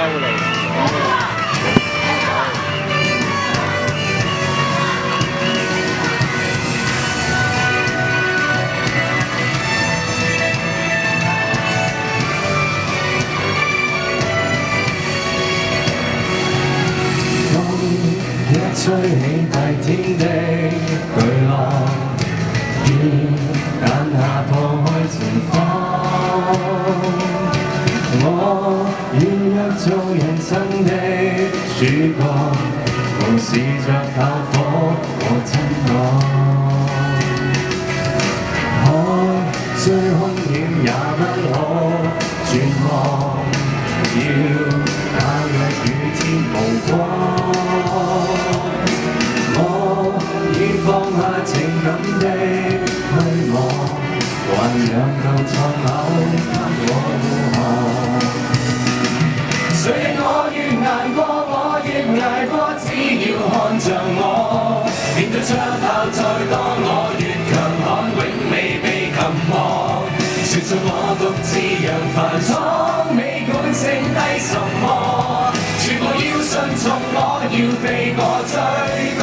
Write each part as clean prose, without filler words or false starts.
嚟。一吹起大天的巨浪，眼下破開前方。我要約做人生的主角，無視着炮火和震盪。海雖兇險也不可絕望，要那若與天無關。放下情感的虛妄，還讓舊錯偶我護航。誰令我越捱過，我越捱過，只要看着我。面對槍炮再多，我越強悍，永未被擒獲。傳信我獨自揚帆闖，未管剩低什麼，全部要順從我，要被我追趕。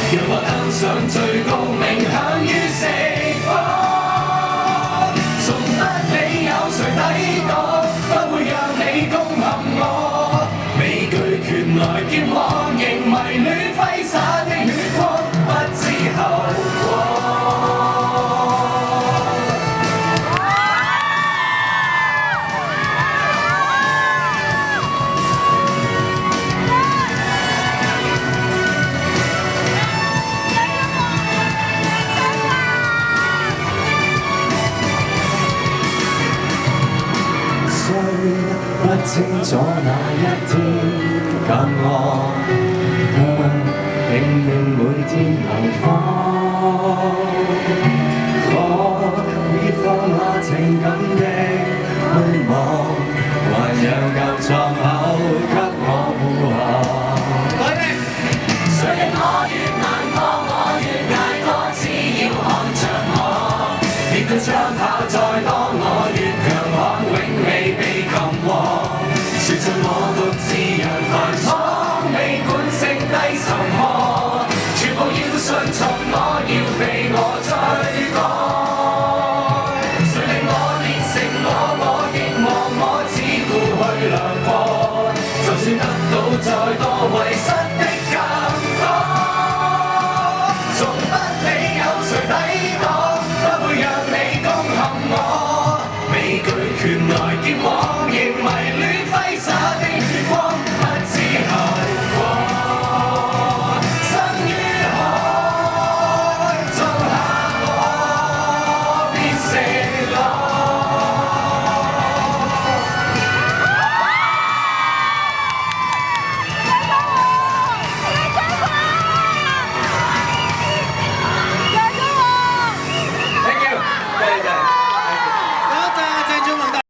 讓我登上最高名，享於釋放。從不理有誰抵擋，不會讓你攻陷我。未懼拳來劍往，仍迷戀揮灑的血光，不知後果。不清楚那一天減惡，卻拼命每天流放。